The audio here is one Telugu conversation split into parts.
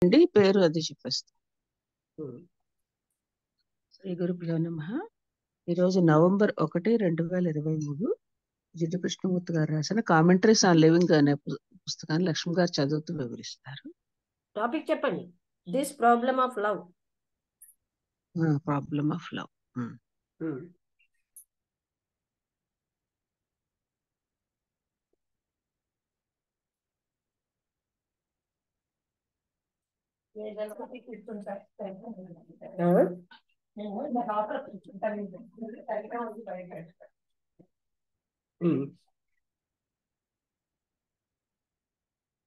అండి పేరు అది చెప్పేస్తాను. శ్రీ గురుభ్యో నమః. ఈరోజు నవంబర్ 1, 2023 జిడ్డు కృష్ణమూర్తి గారు రాసిన కామెంటరీస్ ఆన్ లివింగ్ అనే పుస్తకాన్ని లక్ష్మి గారు చదువుతూ వివరిస్తారు. టాపిక్ చెప్పండి. This problem of love. Problem of love.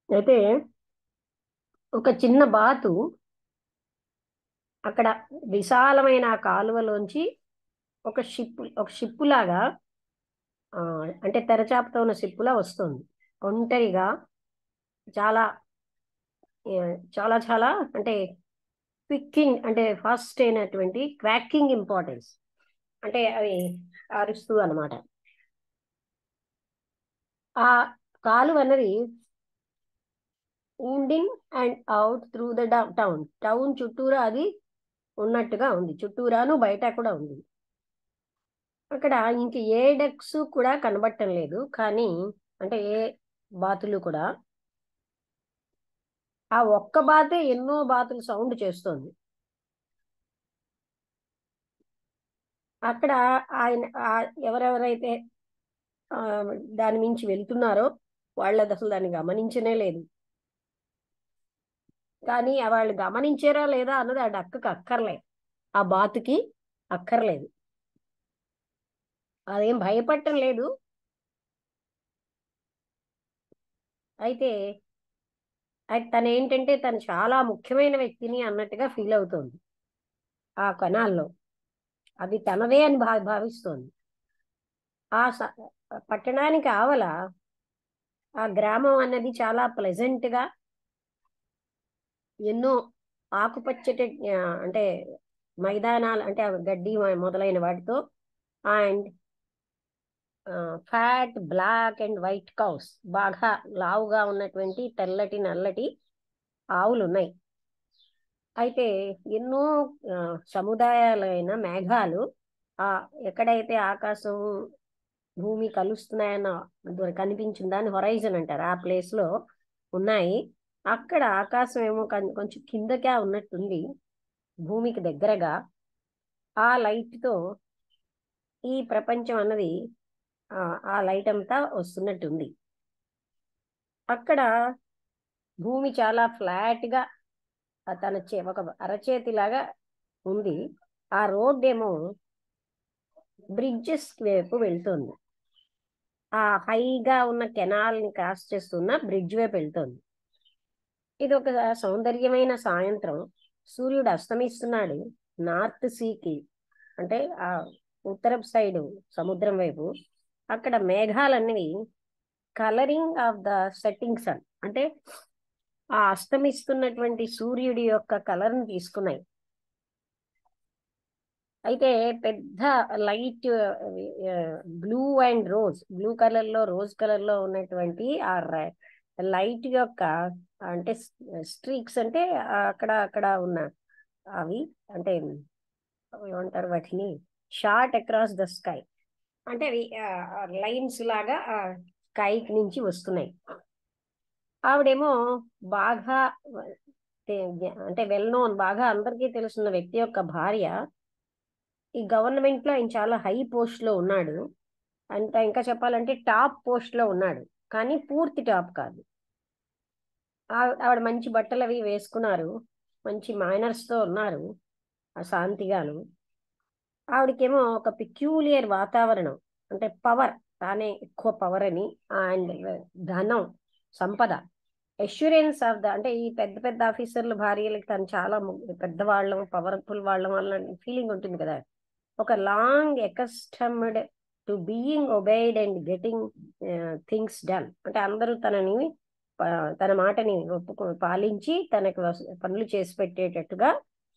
అయితే ఒక చిన్న బాతు అక్కడ విశాలమైన కాలువలోంచి ఒక షిప్ లాగా అంటే తెరచాపతో ఉన్న షిప్పులా వస్తుంది. ఒంటరిగా చాలా చాలా చాలా అంటే క్విక్కింగ్ అంటే ఫాస్ట్ అయినటువంటి క్వాకింగ్ ఇంపార్టెన్స్ అంటే అవి అరుస్తూ అనమాట. ఆ కాలువ అన్నది winding and out through the town చుట్టూరా అది ఉన్నట్టుగా ఉంది. చుట్టూరాను బయట కూడా ఉంది. అక్కడ ఇంక ఏ డక్స్ కూడా కనబడటం లేదు. కానీ అంటే ఏ బాతులు కూడా ఆ ఒక్క బాతే ఎన్నో బాతులు సౌండ్ చేస్తోంది. అక్కడ ఆయన ఎవరెవరైతే దాని మించి వెళ్తున్నారో వాళ్ళది అసలు దాన్ని గమనించనే లేదు. కానీ వాళ్ళు గమనించారా లేదా అన్నది ఆ డక్కకి అక్కర్లేదు, ఆ బాతుకి అక్కర్లేదు. అదేం భయపడటం లేదు. అయితే తను ఏంటంటే తను చాలా ముఖ్యమైన వ్యక్తిని అన్నట్టుగా ఫీల్ అవుతోంది. ఆ కణాల్లో అది తనదే అని భావిస్తోంది. ఆ పట్టణానికి ఆవల ఆ గ్రామం అన్నది చాలా ప్లెజెంట్ గా ఎన్నో ఆకుపచ్చటి అంటే మైదానాలు అంటే గడ్డి మొదలైన వాటితో and fat black and white cows బాగా లావుగా ఉన్నటువంటి తెల్లటి నల్లటి ఆవులు ఉన్నాయి. అయితే ఎన్నో సముదాయాలైన మేఘాలు ఎక్కడైతే ఆకాశం భూమి కలుస్తున్నాయన్న కనిపించిన దాన్ని హొరైజన్ అంటారు, ఆ ప్లేస్ లో ఉన్నాయి. అక్కడ ఆకాశం ఏమో కొంచెం కిందగా ఉన్నట్టుంది, భూమికి దగ్గరగా. ఆ లైట్ తో ఈ ప్రపంచం అన్నది ఆ లైట్ అంతా వస్తున్నట్టుంది. అక్కడ భూమి చాలా ఫ్లాట్ గా తన ఒక అరచేతిలాగా ఉంది. ఆ రోడ్ ఏమో బ్రిడ్జెస్ వైపు వెళ్తుంది. ఆ హైగా ఉన్న కెనాల్ ని క్రాస్ చేస్తున్న బ్రిడ్జ్ వైపు వెళ్తుంది. ఇది ఒక సౌందర్యమైన సాయంత్రం. సూర్యుడు అస్తమిస్తున్నాడు నార్త్ సీకి అంటే ఆ ఉత్తరపు సైడు సముద్రం వైపు. అక్కడ మేఘాలన్నవి colouring of the setting sun అంటే ఆ అస్తమిస్తున్నటువంటి సూర్యుడి యొక్క కలర్ని తీసుకున్నాయి. అయితే పెద్ద light blue and blue colour లో రోజ్ కలర్ లో ఉన్నటువంటి ఆ లైట్ యొక్క అంటే స్ట్రీక్స్ అంటే అక్కడ అక్కడ ఉన్న అవి అంటే ఏమంటారు వాటిని, షార్ట్ అక్రాస్ ద స్కై అంటే అవి లైన్స్ లాగా స్కై నుంచి వస్తున్నాయి. ఆవిడేమో బాగా అంటే వెల్ నోన్, బాగా అందరికీ తెలుసున్న వ్యక్తి యొక్క భార్య. ఈ గవర్నమెంట్ లో ఆయన చాలా హై పోస్ట్ లో ఉన్నాడు. ఇంకా చెప్పాలంటే టాప్ పోస్ట్ లో ఉన్నాడు, కానీ పూర్తి టాప్ కాదు. ఆవిడ మంచి బట్టలు అవి వేసుకున్నారు, మంచి మైనర్స్ తో ఉన్నారు శాంతిగాను. ఆవిడకేమో ఒక పిక్యూలియర్ వాతావరణం అంటే పవర్, తానే ఎక్కువ పవర్ అని అండ్ ధనం సంపద అష్యూరెన్స్ ఆఫ్ ద అంటే ఈ పెద్ద పెద్ద ఆఫీసర్ల భార్యలకి తను చాలా పెద్దవాళ్ళం పవర్ఫుల్ వాళ్ళం వల్ల ఫీలింగ్ ఉంటుంది కదా. ఒక long accustomed to being obeyed and getting things done అంటే అందరూ తన మాటని పాలించి తనకు పనులు చేసి పెట్టేటట్టుగా,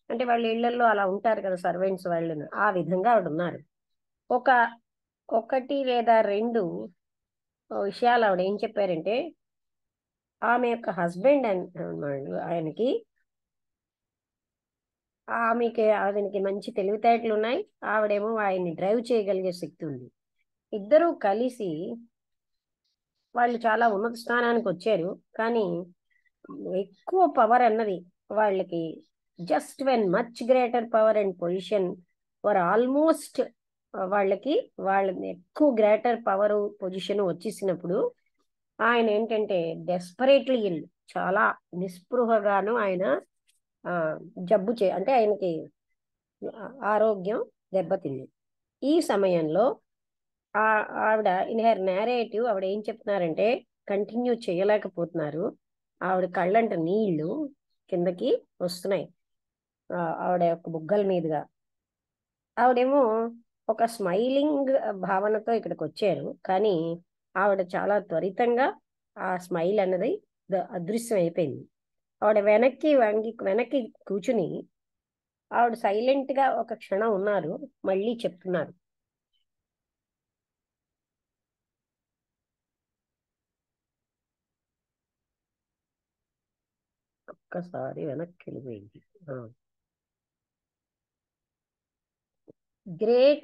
అంటే వాళ్ళ ఇళ్లలో అలా ఉంటారు కదా సర్వెంట్స్, వాళ్ళు ఆ విధంగా ఆవిడ ఉన్నారు. ఒకటి లేదా రెండు విషయాలు ఆవిడ ఏం చెప్పారంటే, ఆమె యొక్క హస్బెండ్ అన్నాడు ఆయనకి ఆవిడకి మంచి తెలివితేటలు ఉన్నాయి, ఆవిడేమో ఆయన్ని డ్రైవ్ చేయగలిగే శక్తి ఉంది. ఇద్దరూ కలిసి వాళ్ళు చాలా ఉన్నత స్థానానికి వచ్చారు. కానీ ఎక్కువ పవర్ అన్నది వాళ్ళకి just when much greater power and position for almost వాళ్ళకి ఎక్కువ గ్రేటర్ పవర్ పొజిషన్ వచ్చేసినప్పుడు ఆయన ఏంటంటే డెస్పరేట్లీ ఇల్, చాలా నిస్పృహగాను ఆయన అంటే ఆయనకి ఆరోగ్యం దెబ్బతింది. ఈ సమయంలో ఆవిడ ఇన్ హెర్ నేరేటివ్ ఆవిడ ఏం చెప్తున్నారంటే కంటిన్యూ చేయలేకపోతున్నారు. ఆవిడ కళ్ళంట నీళ్లు కిందకి వస్తున్నాయి ఆవిడ యొక్క బుగ్గల మీదుగా. ఆవిడేమో ఒక స్మైలింగ్ భావనతో ఇక్కడికి వచ్చారు, కానీ ఆవిడ చాలా త్వరితంగా ఆ స్మైల్ అన్నది అదృశ్యం అయిపోయింది. ఆవిడ వెనక్కి కూర్చుని ఆవిడ సైలెంట్ గా ఒక క్షణం ఉన్నారు, మళ్ళీ చెప్తున్నారు. ఒక్కసారి వెనక్కి వెళ్ళిపోయింది. గ్రేట్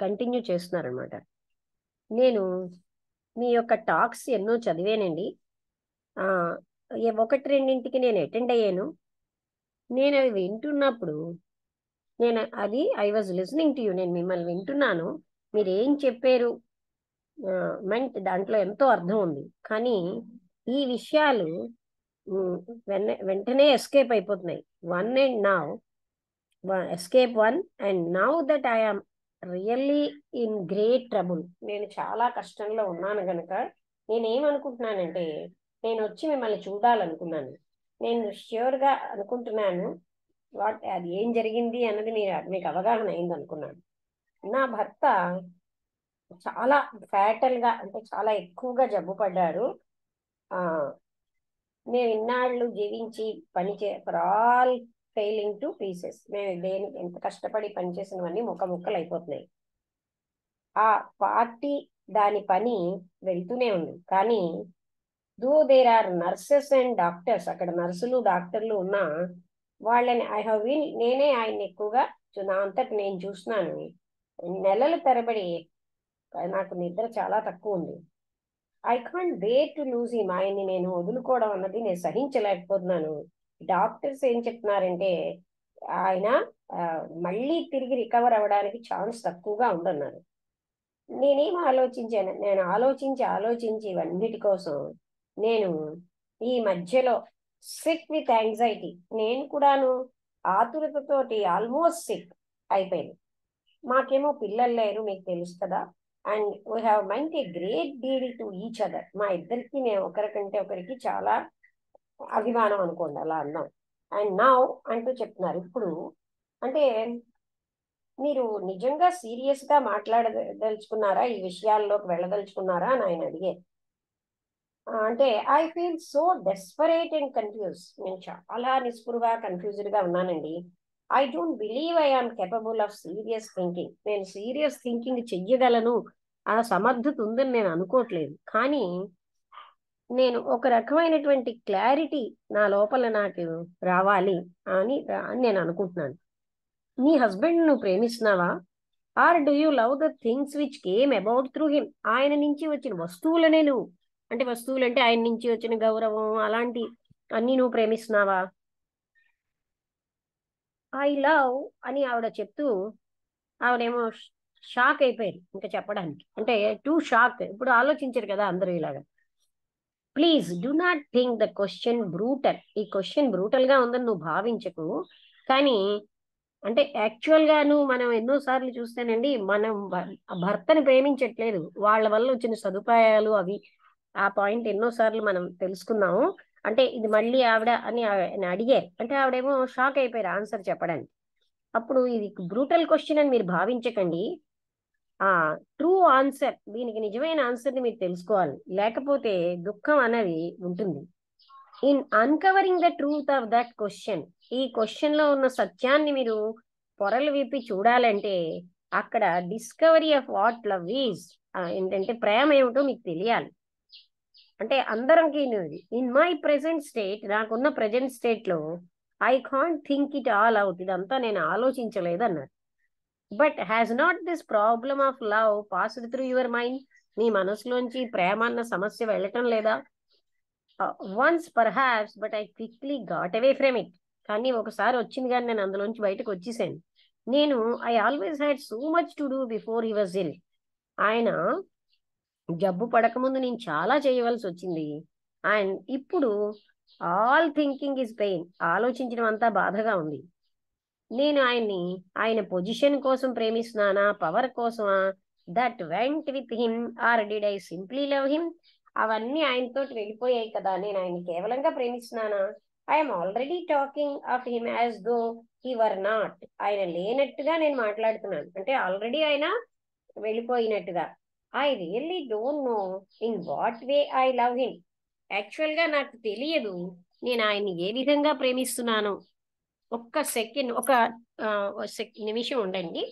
కంటిన్యూ చేస్తున్నారనమాట. నేను మీ యొక్క టాక్స్ ఎన్నో చదివానండి, ఒకటి రెండింటికి నేను అటెండ్ అయ్యాను. నేను అవి వింటున్నప్పుడు I was listening to you, నేను మిమ్మల్ని వింటున్నాను, మీరు ఏం చెప్పారు దాంట్లో ఎంతో అర్థం ఉంది. కానీ ఈ విషయాలు వెంటనే ఎస్కేప్ అయిపోతున్నాయి. escape one, and now that I am really in great trouble, నేను చాలా కష్టంలో ఉన్నాను గనక నేనేమనుకుంటున్నానంటే నేను వచ్చి మిమ్మల్ని చూడాలనుకున్నాను. నేను ష్యూర్గా అనుకుంటున్నాను అది ఏం జరిగింది అన్నది మీకు అవగాహన అయింది అనుకున్నాను. నా భర్త చాలా ఫ్యాటల్ గా, అంటే చాలా ఎక్కువగా జబ్బు పడ్డారు. మేము ఇన్నాళ్ళు జీవించి for all failing to pieces, మేము దేనికి ఎంత కష్టపడి పనిచేసినవన్నీ ముక్కలు అయిపోతున్నాయి. ఆ పార్టీ దాని పని వెళ్తూనే ఉంది. కానీ though there are nurses and doctors, అక్కడ నర్సులు డాక్టర్లు ఉన్నా వాళ్ళని నేనే ఆయన్ని ఎక్కువగా నా అంతటి నేను చూస్తున్నాను. నెలల తరబడి నాకు నిద్ర చాలా తక్కువ ఉంది. I can't bear to lose him, ఆయన్ని నేను వదులుకోవడం అన్నది నేను సహించలేకపోతున్నాను. డాక్టర్స్ ఏం చెప్తున్నారంటే ఆయన మళ్ళీ తిరిగి రికవర్ అవ్వడానికి ఛాన్స్ తక్కువగా ఉందన్నారు. నేనేం ఆలోచించాను, నేను ఆలోచించి ఇవన్నిటి కోసం నేను ఈ మధ్యలో సిక్ విత్ యాంగ్జైటీ, నేను కూడాను ఆతురతతోటి ఆల్మోస్ట్ సిక్ అయిపోయింది. మాకేమో పిల్లలు లేరు, మీకు తెలుసు కదా, and we have meant a great deal to each other. మా ఇద్దరికి మేము ఒకరికంటే ఒకరికి చాలా అభిమానం అనుకోండి, అలా అన్నాం. అండ్ నౌ అంటూ చెప్తున్నారు. ఇప్పుడు అంటే మీరు నిజంగా సీరియస్ గా మాట్లాడదలుచుకున్నారా, ఈ విషయాల్లోకి వెళ్ళదలుచుకున్నారా అని ఆయన అడిగారు. అంటే I feel so desperate and confuse, నేను చాలా నిస్పృహగా కన్ఫ్యూజ్డ్ గా ఉన్నానండి. I don't believe I am capable of serious thinking, నేను సీరియస్ థింకింగ్ చెయ్యగలను, ఆ సమర్థత ఉందని నేను అనుకోవట్లేదు. కానీ నేను ఒక రకమైనటువంటి క్లారిటీ నా లోపల నాకు రావాలి అని నేను అనుకుంటున్నాను. నీ హస్బెండ్ నువ్వు ప్రేమిస్తున్నావా, or do you love the things which came about through him, ఆయన నుంచి వచ్చిన వస్తువులనే నువ్వు, అంటే వస్తువులు అంటే ఆయన నుంచి వచ్చిన గౌరవం అలాంటి అన్ని నువ్వు ప్రేమిస్తున్నావా? ఐ లవ్ అని ఆవిడ చెప్తూ ఆవిడేమో షాక్ అయిపోయారు ఇంకా చెప్పడానికి, అంటే టూ షాక్. ఇప్పుడు ఆలోచించారు కదా అందరూ ఇలాగా. Please do not think the question brutal, ఈ క్వశ్చన్ బ్రూటల్ గా ఉందని నువ్వు భావించకు. కానీ అంటే యాక్చువల్ గాను మనం ఎన్నోసార్లు చూస్తేనండి, మనం భర్తని ప్రేమించట్లేదు, వాళ్ళ వల్ల వచ్చిన సదుపాయాలు అవి, ఆ పాయింట్ ఎన్నోసార్లు మనం తెలుసుకున్నాము. అంటే ఇది మళ్ళీ ఆవిడ అని అడిగారు, అంటే ఆవిడేమో షాక్ అయిపోయారు ఆన్సర్ చెప్పడానికి. అప్పుడు ఇది బ్రూటల్ క్వశ్చన్ అని మీరు భావించకండి, ట్రూ ఆన్సర్, దీనికి నిజమైన ఆన్సర్ని మీరు తెలుసుకోవాలి, లేకపోతే దుఃఖం అనేది ఉంటుంది. In uncovering the truth of that question, ఈ క్వశ్చన్ లో ఉన్న సత్యాన్ని మీరు పొరలు విప్పి చూడాలంటే అక్కడ discovery of what love is, ఏంటంటే ప్రేమ ఏమిటో మీకు తెలియాలి. అంటే అందరికి ఇన్ మై ప్రెసెంట్ స్టేట్, నాకున్న ప్రెజెంట్ స్టేట్ లో I can't think it all out, ఇదంతా నేను ఆలోచించలేదు అన్నారు. But has not this problem of love passed through your mind, నీ మనసులోంచి ప్రేమ అన్న సమస్య వెళ్ళటం లేదా? Once perhaps, but I quickly got away from it, కానీ ఒకసారి వచ్చింది కానీ నేను అందులోంచి బయటకు వచ్చేసాను. నేను I always had so much to do before he was ill, ఆయన జబ్బు పడకముందు నేను చాలా చేయవలసి వచ్చింది. అండ్ ఇప్పుడు ఆల్ థింకింగ్ ఇస్ పెయిన్, ఆలోచించడం అంతా బాధగా ఉంది. నేను ఆయన పొజిషన్ కోసం ప్రేమిస్తున్నానా, పవర్ కోసమా? That went with him or did I simply love him, అవన్నీ ఆయనతో వెళ్ళిపోయాయి కదా, నేను ఆయన కేవలంగా ప్రేమిస్తున్నానా? I'm already talking of him as though he were not, ఆయన లేనట్టుగా నేను మాట్లాడుతున్నాను, అంటే ఆల్రెడీ ఆయన వెళ్ళిపోయినట్టుగా. I really don't know in what way I love him, యాక్చువల్ గా నాకు తెలియదు నేను ఆయన్ని ఏ విధంగా ప్రేమిస్తున్నాను. ఒక్క సెకండ్, ఒక నిమిషం ఉండండి.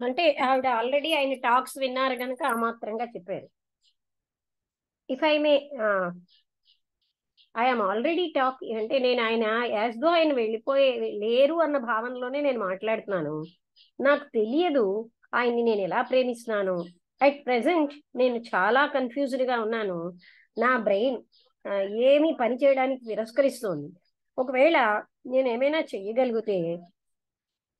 అంటే ఆవిడ ఆల్రెడీ ఆయన టాక్స్ విన్నారు కనుక ఆ మాత్రంగా చెప్పారు. If I may I'm already talk, అంటే నేను ఆయన యాజ్ దో ఆయన వెళ్ళిపోయే లేరు అన్న భావనలోనే నేను మాట్లాడుతున్నాను. నాకు తెలియదు ఆయన్ని నేను ఎలా ప్రేమిస్తున్నాను. అట్ ప్రెసెంట్ నేను చాలా కన్ఫ్యూజ్డ్ గా ఉన్నాను. నా బ్రెయిన్ ఏమీ పని చేయడానికి తిరస్కరిస్తోంది. ఒకవేళ నేను ఏమైనా చెయ్యగలిగితే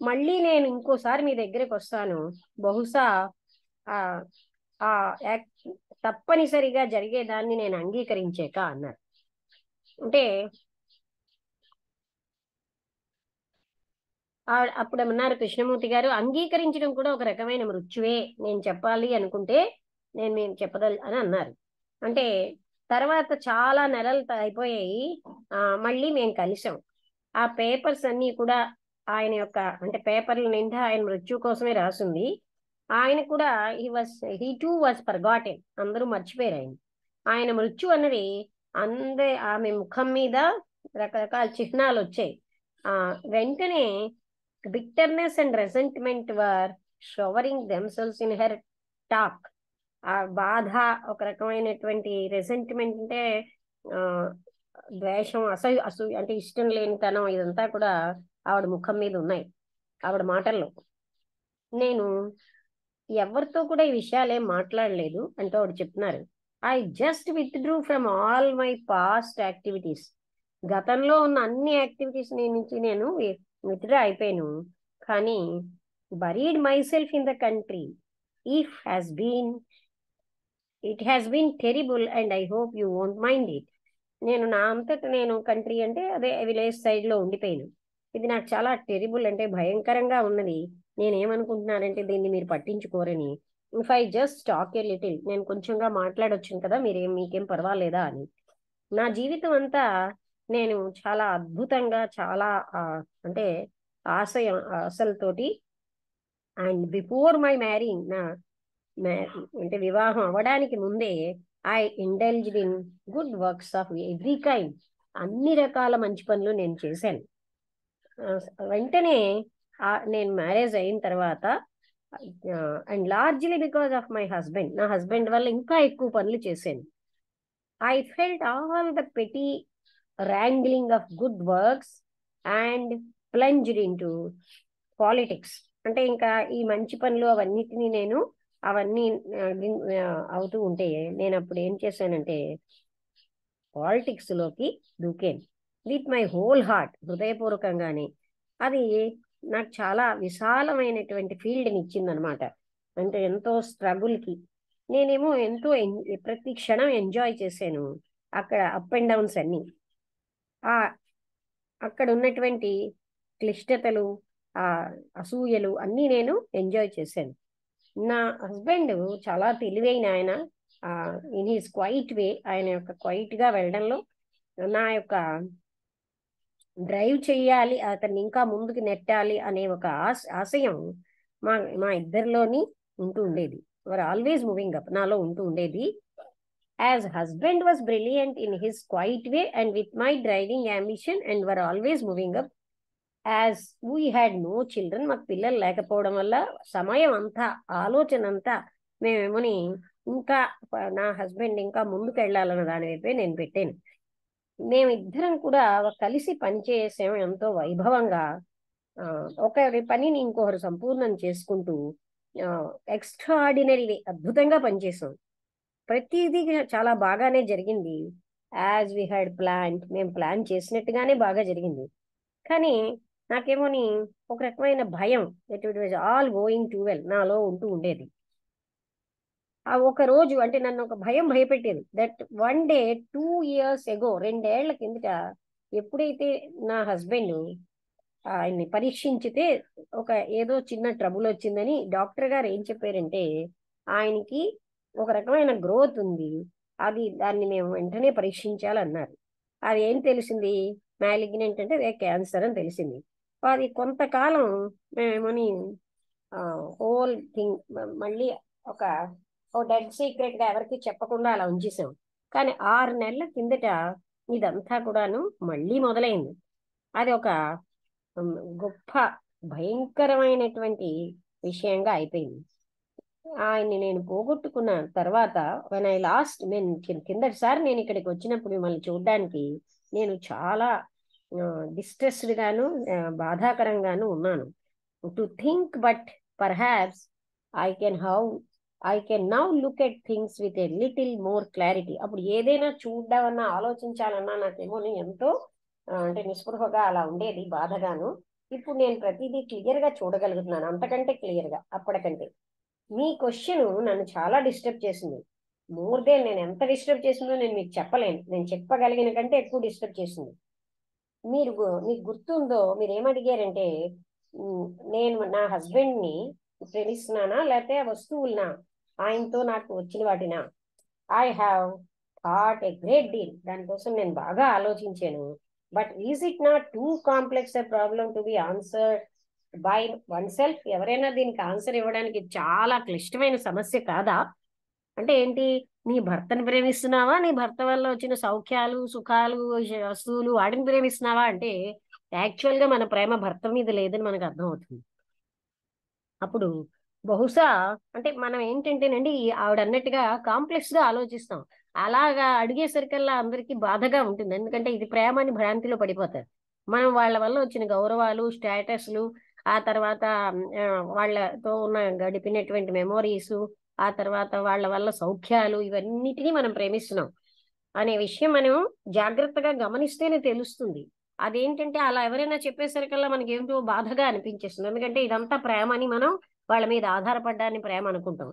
మళ్ళీ నేను ఇంకోసారి మీ దగ్గరికి వస్తాను. బహుశా ఆ ఆ తప్పనిసరిగా జరిగేదాన్ని నేను అంగీకరించాక అన్నారు. అంటే అప్పుడు ఏమన్నారు కృష్ణమూర్తి గారు, అంగీకరించడం కూడా ఒక రకమైన మృత్యువే, నేను చెప్పాలి అనుకుంటే నేను చెప్పదల్ అని అన్నారు. అంటే తర్వాత చాలా నెలలు అయిపోయాయి, మళ్ళీ మేము కలిసాం. ఆ పేపర్స్ అన్నీ కూడా ఆయన యొక్క, అంటే పేపర్ల నిండా ఆయన మృత్యు కోసమే రాసింది. ఆయన కూడా హీ టూ వాజ్ ఫర్గాటెన్, అందరూ మర్చిపోయారు ఆయన. ఆయన మృత్యు అన్నది ఆమె ముఖం మీద రకరకాల చిహ్నాలు వచ్చాయి. వెంటనే bitterness and resentment were showering themselves in her talk. ఆ బాధ, ఒక రకమైనటువంటి రెసెంట్మెంట్ అంటే ద్వేషం, అసూ అంటే ఇష్టం లేనితనం, ఇదంతా కూడా ఆవిడ ముఖం మీద ఉన్నాయి, ఆవిడ మాటల్లో. నేను ఎవరితో కూడా ఈ విషయాలు ఏం మాట్లాడలేదు అంటూ ఆవిడ చెప్తున్నారు. I just withdrew from all my past activities, గతంలో ఉన్న అన్ని యాక్టివిటీస్ నుంచి నేను విత్డ్రా అయిపోయాను. కానీ buried myself in the country, it has been terrible and I hope you won't mind it. నేను నా అంతటా నేను కంట్రీ అంటే అదే విలేజ్ సైడ్ లో ఉండిపోయాను. ఇది నాకు చాలా టెరిబుల్, అంటే భయంకరంగా ఉన్నది. నేనేమనుకుంటున్నానంటే దీన్ని మీరు పట్టించుకోరని. If I just talk a little, నేను కొంచెంగా మాట్లాడొచ్చును కదా, మీకేం పర్వాలేదా అని. నా జీవితం అంతా నేను చాలా అద్భుతంగా, చాలా అంటే ఆశలతోటి, అండ్ బిఫోర్ మై మ్యారింగ్, అంటే వివాహం అవ్వడానికి ముందే I indulged in good works of every kind, అన్ని రకాల మంచి పనులు నేను చేశాను. వెంటనే నేను మ్యారేజ్ అయిన తర్వాత, and largely because of my husband, నా హస్బెండ్ వల్ల ఇంకా ఎక్కువ పనులు చేశాను. I felt all the petty wrangling of good works and plunged into politics. అంటే ఇంకా ఈ మంచి పనులు అవన్నిటినీ అవన్నీ అవుతూ ఉంటే నేను అప్పుడు ఏం చేశానంటే పాలిటిక్స్ లోకి దూకాను విత్ మై హోల్ హార్ట్, హృదయపూర్వకంగానే. అది నాకు చాలా విశాలమైనటువంటి ఫీల్డ్ని ఇచ్చిందనమాట. అంటే ఎంతో స్ట్రగుల్కి నేనేమో ఎంతో ప్రతి క్షణం ఎంజాయ్ చేశాను. అక్కడ అప్ అండ్ డౌన్స్ అన్నీ, అక్కడ ఉన్నటువంటి క్లిష్టతలు, అసూయలు అన్నీ నేను ఎంజాయ్ చేశాను. నా హస్బెండ్ చాలా తెలివైన ఆయన, ఇన్ హీస్ క్వైట్ వే, ఆయన యొక్క క్వైట్ గా వెళ్ళడంలో నా యొక్క డ్రైవ్ చేయాలి, అతన్ని ఇంకా ముందుకు నెట్టాలి అనే ఒక ఆశయం మా మా ఇద్దరిలోని ఉంటూ ఉండేది. వర్ ఆల్వేస్ మూవింగ్ అప్ నాలో ఉంటూ ఉండేది. As husband was brilliant in his quiet way and with my driving ambition and were always moving up. As we had no children, మాకు పిల్లలు లేకపోవడం వల్ల సమయం అంతా, ఆలోచన అంతా మేమేమోని ఇంకా నా హస్బెండ్ ఇంకా ముందుకు వెళ్ళాలన్న దాని వైపే నేను పెట్టాను. మేమిద్దరం కూడా కలిసి పనిచేసాం ఎంతో వైభవంగా. ఒకరి పనిని ఇంకొకరు సంపూర్ణం చేసుకుంటూ ఎక్స్ట్రాఆర్డినరీ అద్భుతంగా పనిచేసాం. ప్రతిదీ చాలా బాగానే జరిగింది. యాజ్ వీ హ్యాడ్ ప్లాన్, మేము ప్లాన్ చేసినట్టుగానే బాగా జరిగింది. కానీ నాకేమోని ఒక రకమైన భయం, it was all going to well నాలో ఉంటూ ఉండేది. ఆ ఒక రోజు అంటే నన్ను ఒక భయం భయపెట్టేది. That one day 2 years ago, 2 ఏళ్ల కిందట ఎప్పుడైతే నా హస్బెండ్ ఆయన్ని పరీక్షించితే ఒక ఏదో చిన్న ట్రబుల్ వచ్చిందని డాక్టర్ గారు ఏం చెప్పారంటే, ఆయనకి ఒక రకమైన గ్రోత్ ఉంది, దాన్ని మేము వెంటనే పరీక్షించాలన్నారు. అది ఏం తెలిసింది, మ్యాలిగ్నెంట్ అంటే అదే క్యాన్సర్ అని తెలిసింది. అది కొంతకాలం మేమేమోని హోల్ థింగ్ మళ్ళీ ఒక డెడ్ సీక్రెట్ గా ఎవరికి చెప్పకుండా అలా ఉంచేసాం. కానీ 6 నెలల కిందట ఇదంతా కూడాను మళ్ళీ మొదలైంది. అది ఒక గొప్ప భయంకరమైనటువంటి విషయంగా అయిపోయింది. ఆయన్ని నేను పోగొట్టుకున్న తర్వాత వెన్ ఐ లాస్ట్, నేను కిందటిసారి నేను ఇక్కడికి వచ్చినప్పుడు మిమ్మల్ని చూడడానికి నేను చాలా డిస్ట్రెస్డ్ గాను బాధాకరంగాను ఉన్నాను. To think but perhaps I can now look at things with a little more clarity. అప్పుడు ఏదైనా చూద్దామన్నా ఆలోచించాలన్నా నాకేమో ఎంతో అంటే నిస్పృహగా అలా ఉండేది, బాధగాను. ఇప్పుడు నేను ప్రతిదీ క్లియర్ గా చూడగలుగుతున్నాను, అంతకంటే క్లియర్ గా అప్పటికంటే. మీ క్వశ్చన్ నన్ను చాలా డిస్టర్బ్ చేసింది. మోర్ దెన్ నేను ఎంత డిస్టర్బ్ చేసిందో నేను మీకు చెప్పలేను. నేను చెప్పగలిగిన కంటే ఎక్కువ డిస్టర్బ్ చేసింది. మీకు గుర్తుందో, మీరు ఏమడిగారంటే నేను నా హస్బెండ్ ని ప్రేమిస్తున్నానా లేకపోతే ఆ వస్తువులనా, ఆయనతో నాకు వచ్చిన వాటినా. I have thought a great deal. దానికోసం నేను బాగా ఆలోచించాను. But is it not too complex a problem to be answered by oneself? ఎవరైనా దీనికి ఆన్సర్ ఇవ్వడానికి చాలా క్లిష్టమైన సమస్య కాదా? అంటే ఏంటి, నీ భర్తని ప్రేమిస్తున్నావా, నీ భర్త వల్ల వచ్చిన సౌఖ్యాలు సుఖాలు వస్తువులు వాటిని ప్రేమిస్తున్నావా అంటే యాక్చువల్ గా మన ప్రేమ భర్త మీద లేదని మనకు అర్థం అవుతుంది. అప్పుడు బహుశా అంటే మనం ఏంటంటేనండి, ఆవిడ అన్నట్టుగా కాంప్లెక్స్ గా ఆలోచిస్తాం. అలాగా అడిగేసరికల్లా అందరికీ బాధగా ఉంటుంది. ఎందుకంటే ఇది ప్రేమ అని భ్రాంతిలో పడిపోతారు. మనం వాళ్ళ వల్ల వచ్చిన గౌరవాలు, స్టేటస్లు, ఆ తర్వాత వాళ్ళతో ఉన్న గడిపినటువంటి మెమోరీస్, ఆ తర్వాత వాళ్ళ వల్ల సౌఖ్యాలు, ఇవన్నిటినీ మనం ప్రేమిస్తున్నాం అనే విషయం మనం జాగ్రత్తగా గమనిస్తేనే తెలుస్తుంది. అదేంటంటే అలా ఎవరైనా చెప్పేసరికల్లా మనకి ఏమిటో బాధగా అనిపించేస్తుంది. ఎందుకంటే ఇదంతా ప్రేమ అని మనం వాళ్ళ మీద ఆధారపడ్డాన్ని ప్రేమ అనుకుంటాం.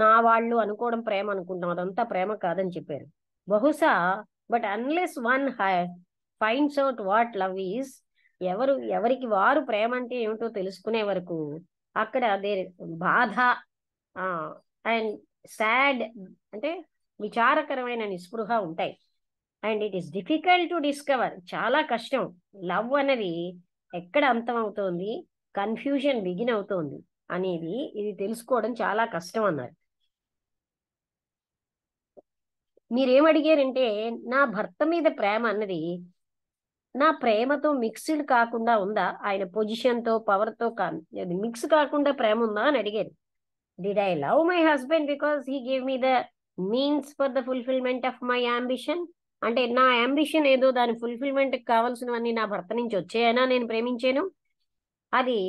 నా వాళ్ళు అనుకోవడం ప్రేమ అనుకుంటాం, అదంతా ప్రేమ కాదని చెప్పారు. బహుశా but unless one finds out what love is, ఎవరికి వారు ప్రేమ అంటే ఏమిటో తెలుసుకునే వరకు అక్కడ బాధ అండ్ సాడ్ అంటే విచారకరమైన నిస్పృహ ఉంటాయి. And it is difficult to discover, చాలా కష్టం. లవ్ అనేది ఎక్కడ అంతమవుతోంది, కన్ఫ్యూజన్ బిగిన్ అవుతోంది అనేది ఇది తెలుసుకోవడం చాలా కష్టం అన్నారు. మీరేమడిగారంటే నా భర్త మీద ప్రేమ అన్నది నా ప్రేమతో మిక్స్డ్ కాకుండా ఉందా, ఆయన పొజిషన్తో పవర్తో మిక్స్ కాకుండా ప్రేమ ఉందా అని అడిగారు. Did I love my husband because he give me the means for the fulfilment of my ambition? అంటే నా అంబిషన్ ఏదో దాని ఫుల్ఫిల్మెంట్ కావాల్సినవన్నీ నా భర్త నుంచి వచ్చాయనా నేను ప్రేమించాను? అది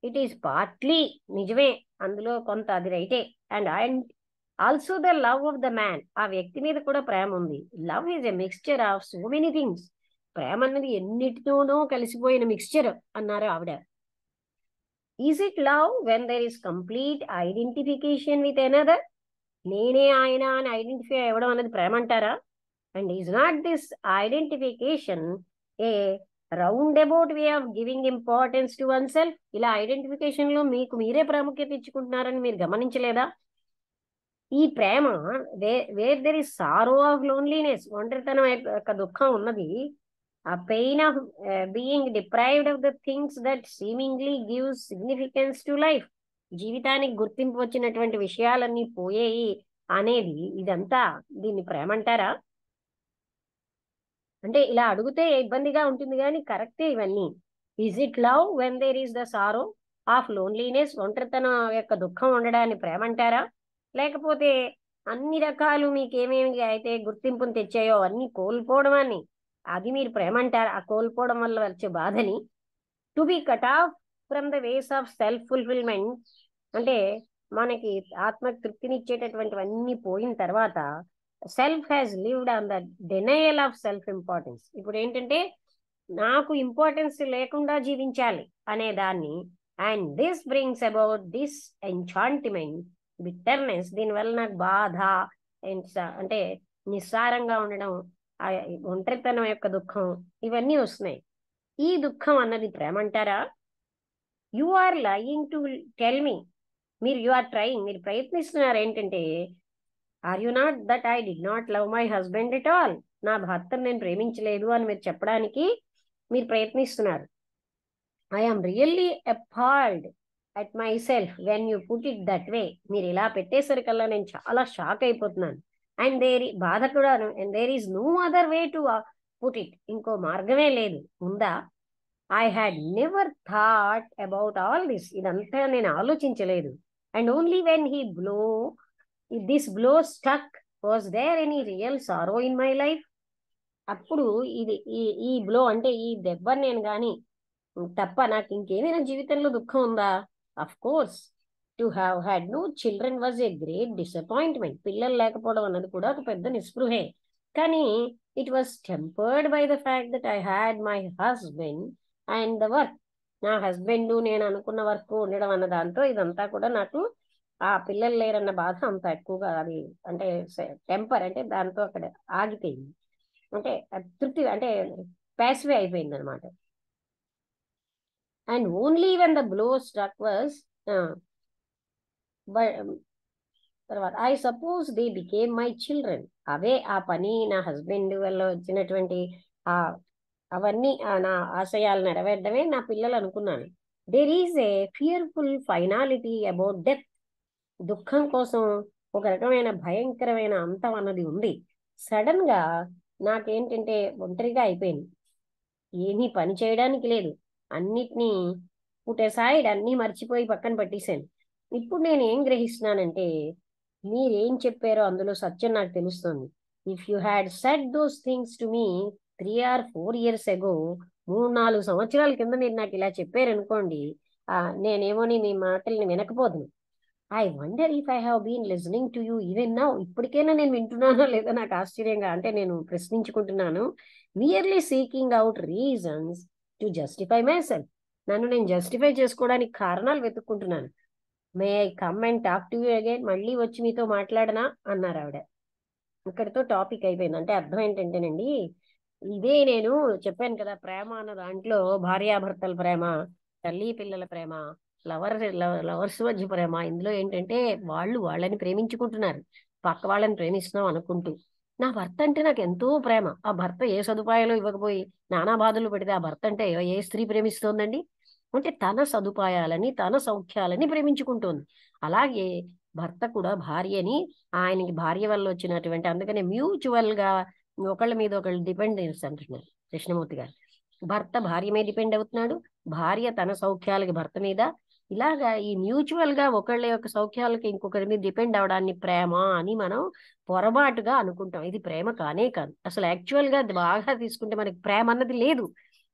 ఇట్ ఈస్ పార్ట్లీ నిజమే, అందులో కొంత అది రైటే. And also the love of the man, ఆ వ్యక్తి మీద కూడా ప్రేమ ఉంది. Love is a mixture of so many things. ప్రేమ అన్నది ఎన్నిటితోనో కలిసిపోయిన మిక్స్చర్ అన్నారు ఆవిడ. Is it love when there is complete identification with another? నేనే ఆయన అని ఐడెంటిఫై అవ్వడం అనేది ప్రేమ అంటారా? And is not this identification a roundabout way of giving importance to oneself? ఇలా ఐడెంటిఫికేషన్ లో మీకు మీరే ప్రాముఖ్యత ఇచ్చుకుంటున్నారని మీరు గమనించలేదా? ఈ ప్రేమ where there is sorrow of loneliness, ఒంటరితనం యొక్క దుఃఖం ఉన్నది, ఆ pain of being deprived of the things that seemingly gives significance to life, జీవితానికి గుర్తింపు వచ్చినటువంటి విషయాలన్నీ పోయేయి అనేది, ఇదంతా దీన్ని ప్రేమ అంటారా? అంటే ఇలా అడిగితే ఇబ్బందిగా ఉంటుంది, కానీ కరెక్టే ఇవన్నీ. Is it love when there is the sorrow of loneliness, ఒంటరితనం యొక్క దుఃఖం ఉండడాన్ని ప్రేమ అంటారా? లేకపోతే అన్ని రకాలు మీకు ఏమేమి అయితే గుర్తింపును తెచ్చాయో అన్ని కోల్పోవడం అని, అది మీరు ప్రేమ అంటారా? ఆ కోల్పోవడం వల్ల వచ్చే బాధని. To be cut off from the ways of self fulfilment, అంటే మనకి ఆత్మకు తృప్తినిచ్చేటటువంటివన్నీ పోయిన తర్వాత self has lived on the denial of self importance. ఇప్పుడు ఏంటంటే నాకు ఇంపార్టెన్స్ లేకుండా జీవించాలి అనే దాన్ని, and this brings about this enchantment bitterness, దీనివల్ల నాకు బాధ, అంటే నిస్సారంగా ఉండడం, ఆ ఒంటరితనం యొక్క దుఃఖం, ఇవన్నీ వస్తున్నాయి. ఈ దుఃఖం అన్నది ప్రేమ అంటారా? You are lying to tell me, you are trying, మీరు ప్రయత్నిస్తున్నారు ఏంటంటే, are you not that I did not love my husband at all, నా భర్తను నేను ప్రేమించలేదు అని మీరు చెప్పడానికి మీరు ప్రయత్నిస్తున్నారు. I am really appalled at myself when you put it that way, మీరు ఇలా పెట్టేసరికల్లా నేను చాలా షాక్ అయిపోతున్నాను. అండ్ బాధ కూడా, and there is no other way to put it, ఇంకో మార్గమే లేదు, ఉందా? I had never thought about all this, ఇదంతా నేను ఆలోచించలేదు. And only when he this blow struck was there any real sorrow in my life, అప్పుడు ఇది ఈ బ్లో అంటే ఈ దెబ్బ నేను కానీ తప్ప నాకు ఇంకేమైనా జీవితంలో దుఃఖం ఉందా? Of course to have had no children was a great disappointment, పిల్లలు లేకపోవడం అన్నది కూడా ఒక పెద్ద నిస్పృహే. కానీ it was tempered by the fact that I had my husband and the work, నా హస్బెండ్ నేను అనుకున్న వర్క్ ఉండడం అన్న దాంతో ఇదంతా కూడా నాకు ఆ పిల్లలు లేరన్న బాధ అంత ఎక్కువగా, అది అంటే టెంపర్ అంటే దాంతో అక్కడ ఆగిపోయింది, అంటే తృప్తి అంటే ప్యాసివ్ అయిపోయింది అనమాట. And only when the blow struck was, తర్వాత I suppose they became my children, అవే ఆ పని నా హస్బెండ్ వల్ల వచ్చినటువంటి ఆ అవన్నీ నా ఆశయాలు నెరవేర్డమే నా పిల్లలు అనుకున్నాను. There is a fearful finality about death, దుఃఖం కోసం ఒక రకమైన భయంకరమైన అంతం అన్నది ఉంది. సడన్ గా నాకేంటంటే ఒంటరిగా అయిపోయింది, ఏమీ పని చేయడానికి లేదు, అన్నిటినీ పుట్టేసాయిడ్ అన్నీ మర్చిపోయి పక్కన పట్టేశాను. ఇప్పుడు నేను ఏం గ్రహిస్తున్నానంటే, మీరేం చెప్పారో అందులో సత్యం నాకు తెలుస్తుంది. If you had said those things to me 3 or 4 years ago, 3-4 సంవత్సరాల కింద మీరు నాకు ఇలా చెప్పారనుకోండి, నేనేమోని మీ మాటల్ని వినకపోదును. I wonder if I have been listening to you even now, ఇప్పటికైనా నేను వింటున్నానో లేదో నాకు ఆశ్చర్యంగా, అంటే నేను ప్రశ్నించుకుంటున్నాను. Merely seeking out reasons to justify myself, నన్ను నేను జస్టిఫై చేసుకోవడానికి కారణాలు వెతుక్కుంటున్నాను. May I come and talk to you again, మళ్ళీ వచ్చి మీతో మాట్లాడనా అన్నారు ఆవిడ. ఇక్కడితో టాపిక్ అయిపోయింది. అంటే అర్థం ఏంటంటేనండి, ఇదే నేను చెప్పాను కదా, ప్రేమ అన్న దాంట్లో భార్యాభర్తల ప్రేమ, తల్లి పిల్లల ప్రేమ, లవర్స్ మధ్య ప్రేమ, ఇందులో ఏంటంటే వాళ్ళని ప్రేమించుకుంటున్నారు, పక్క వాళ్ళని ప్రేమిస్తున్నాం అనుకుంటూ. నా భర్త అంటే నాకు ఎంతో ప్రేమ, ఆ భర్త ఏ సదుపాయాలు ఇవ్వకపోయి నానా బాధలు పెడితే ఆ భర్త అంటే ఏ స్త్రీ ప్రేమిస్తోందండి? అంటే తన సదుపాయాలని తన సౌఖ్యాలని ప్రేమించుకుంటోంది. అలాగే భర్త కూడా భార్యని, ఆయనకి భార్య వల్ల వచ్చినటువంటి, అందుకనే మ్యూచువల్ గా ఒకళ్ళ మీద ఒకళ్ళు డిపెండెన్స్ అంటున్నారు కృష్ణమూర్తి గారు. భర్త భార్య మీద డిపెండ్ అవుతున్నాడు, భార్య తన సౌఖ్యాలకి భర్త మీద, ఇలాగా ఈ మ్యూచువల్ గా ఒకళ్ళ యొక్క సౌఖ్యాలకి ఇంకొకరి మీద డిపెండ్ అవడాన్ని ప్రేమ అని మనం పొరపాటుగా అనుకుంటాం. ఇది ప్రేమ కానే కాదు. అసలు యాక్చువల్ గా బాగా తీసుకుంటే మనకి ప్రేమ అన్నది లేదు,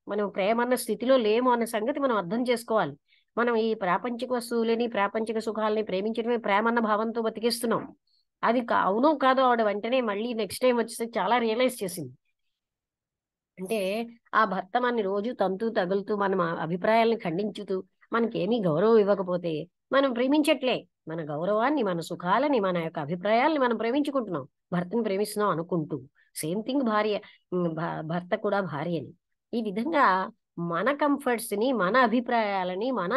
మనం ప్రేమ అన్న స్థితిలో లేము అన్న సంగతి మనం అర్థం చేసుకోవాలి. మనం ఈ ప్రాపంచిక వస్తువులని ప్రాపంచిక సుఖాలని ప్రేమించడమే ప్రేమ అన్న భావంతో బతికేస్తున్నాం. అది అవునో కాదో ఆవిడ వెంటనే మళ్ళీ నెక్స్ట్ టైం వచ్చేసి చాలా రియలైజ్ చేసింది. అంటే ఆ భర్త మనని రోజు తంతూ తగులుతూ మన అభిప్రాయాలను ఖండించుతూ మనకేమీ గౌరవం ఇవ్వకపోతే మనం ప్రేమించట్లే. మన గౌరవాన్ని, మన సుఖాలని, మన యొక్క అభిప్రాయాలని మనం ప్రేమించుకుంటున్నాం, భర్తను ప్రేమిస్తున్నాం అనుకుంటూ. సేమ్ థింగ్ భర్త కూడా భార్యని. ఈ విధంగా మన కంఫర్ట్స్ ని, మన అభిప్రాయాలని, మన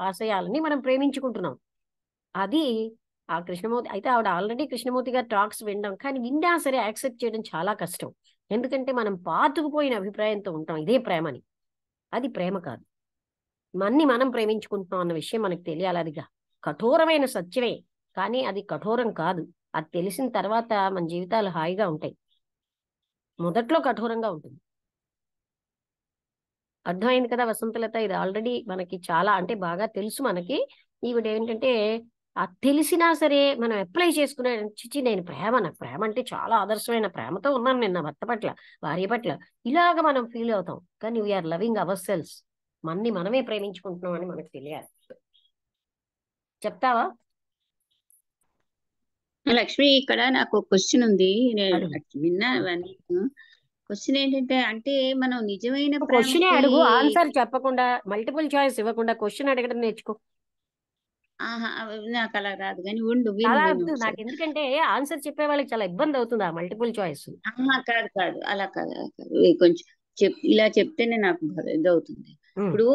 ఆశయాలని మనం ప్రేమించుకుంటున్నాం. అది ఆ కృష్ణమూర్తి అయితే ఆవిడ ఆల్రెడీ కృష్ణమూర్తి గారి టాక్స్ వినడం, కానీ విన్నా సరే యాక్సెప్ట్ చేయడం చాలా కష్టం. ఎందుకంటే మనం పాతుకుపోయిన అభిప్రాయంతో ఉంటాం ఇదే ప్రేమని. అది ప్రేమ కాదు. మనం ప్రేమించుకుంటున్నాం అన్న విషయం మనకు తెలియాలి. అదిగా కఠోరమైన సత్యమే, కానీ అది కఠోరం కాదు. అది తెలిసిన తర్వాత మన జీవితాలు హాయిగా ఉంటాయి. మొదట్లో కఠోరంగా ఉంటుంది. అర్థమైంది కదా వసంతలత? ఇది ఆల్రెడీ మనకి చాలా అంటే బాగా తెలుసు మనకి. ఈవిడ ఏంటంటే అది తెలిసినా సరే మనం అప్లై చేసుకునే చిచి నేను నాకు ప్రేమ అంటే చాలా ఆదర్శమైన ప్రేమతో ఉన్నాను నేను నా భర్త పట్ల, భార్య పట్ల, ఇలాగ మనం ఫీల్ అవుతాం. కానీ వీఆర్ లవింగ్ అవర్ సెల్స్. మనమే ప్రేమించుకుంటున్నాం అని మనకు తెలియాలి. చెప్తావా లక్ష్మి? ఇక్కడ నాకు ఒక క్వశ్చన్ ఉంది. నేను అడుగు. విన్నా అవన్నీ. క్వశ్చన్ ఏంటంటే, అంటే మనం నిజమైన క్వశ్చనే ప్రేమకి అడుగు, ఆన్సర్ చెప్పకుండా మల్టిపుల్ చాయిస్ ఇవ్వకుండా క్వశ్చన్ అడగడం నేర్చుకో. నాకు అలా రాదు, కానీ ఉండు విను చాలా విను నాకు ఒకసారి. ఎందుకంటే ఆన్సర్ చెప్పే వాళ్ళకి చాలా ఇబ్బంది అవుతుంది ఆ మల్టిపుల్ చాయిస్. కాదు కాదు, అలా కాదు అలా కాదు. కొంచెం ఇలా చెప్తేనే నాకు ఇదవుతుంది. ఇప్పుడు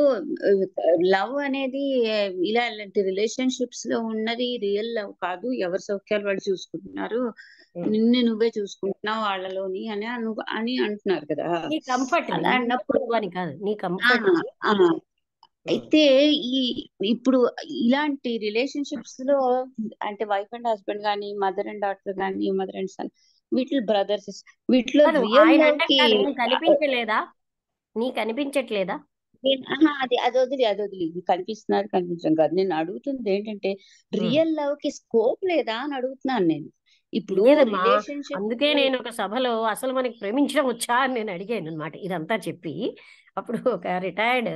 లవ్ అనేది ఇలాంటి రిలేషన్షిప్స్ లో ఉన్నది రియల్ లవ్ కాదు. ఎవరి సౌఖ్యాలు వాళ్ళు చూసుకుంటున్నారు, నిన్ను నువ్వే చూసుకుంటున్నావు వాళ్ళలోని అని అంటున్నారు కదా. నీ కంఫర్ట్ అలా అన్నప్పుడు అని కాదు, నీ కంఫర్ట్. అయితే ఇప్పుడు ఇలాంటి రిలేషన్షిప్స్ లో అంటే వైఫ్ అండ్ హస్బెండ్ గానీ, మదర్ అండ్ డాటర్ గానీ, మదర్ అండ్ సన్, వీటిలో బ్రదర్స్, వీటిలో రియల్ లవ్ కి కనిపించలేదా? నీకు అనిపించట్లేదా? అది వదిలి కనిపిస్తున్నారు కనిపించడం కాదు. నేను అడుగుతుంది ఏంటంటే, రియల్ లవ్ కి స్కోప్ లేదా అని అడుగుతున్నాను నేను. ఇప్పుడు రిలేషన్షిప్, అందుకే నేను ఒక సభలో అసలు మనకి ప్రేమించడం వచ్చా అని నేను అడిగాను అనమాట ఇదంతా చెప్పి. అప్పుడు ఒక retired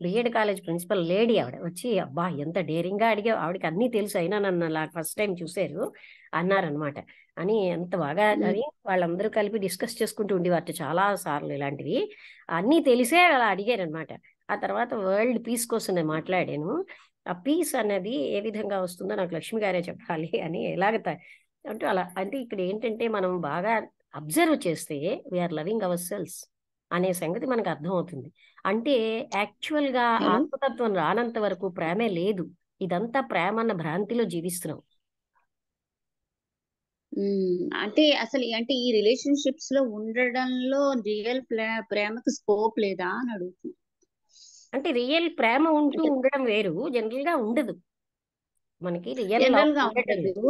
BEd college principal lady ఆవిడ వచ్చి, అబ్బా ఎంత డేరింగ్ గా అడిగా, ఆవిడకి అన్ని తెలుసు అయినా నన్ను అలా ఫస్ట్ టైం చూసారు అన్నారనమాట. అని ఎంత బాగా అని వాళ్ళందరూ కలిపి డిస్కస్ చేసుకుంటూ ఉండేవారు చాలా సార్లు ఇలాంటివి. అన్నీ తెలిసే అలా అడిగారనమాట. ఆ తర్వాత వరల్డ్ పీస్ కోసం నేను మాట్లాడాను. ఆ పీస్ అనేది ఏ విధంగా వస్తుందో నాకు లక్ష్మి గారే చెప్పాలి అని అంటే అలా. అంటే ఇక్కడ ఏంటంటే మనం బాగా అబ్జర్వ్ చేస్తే వీఆర్ లవింగ్ అవర్ సెల్స్ అనే సంగతి మనకు అర్థమవుతుంది. అంటే యాక్చువల్ గా ఆత్మతత్వం రానంత వరకు ప్రేమే లేదు. ఇదంతా ప్రేమ అన్న భ్రాంతిలో జీవిస్తున్నాం. అంటే అసలు అంటే ఈ రిలేషన్షిప్స్ లో ఉండడంలో రియల్ ప్రేమకు స్కోప్ లేదా అని అడుగుతున్నా. అంటే రియల్ ప్రేమ ఉంటూ ఉండడం వేరు, జనరల్ గా ఉండదు మనకి. జనరల్ గా ఉండదు,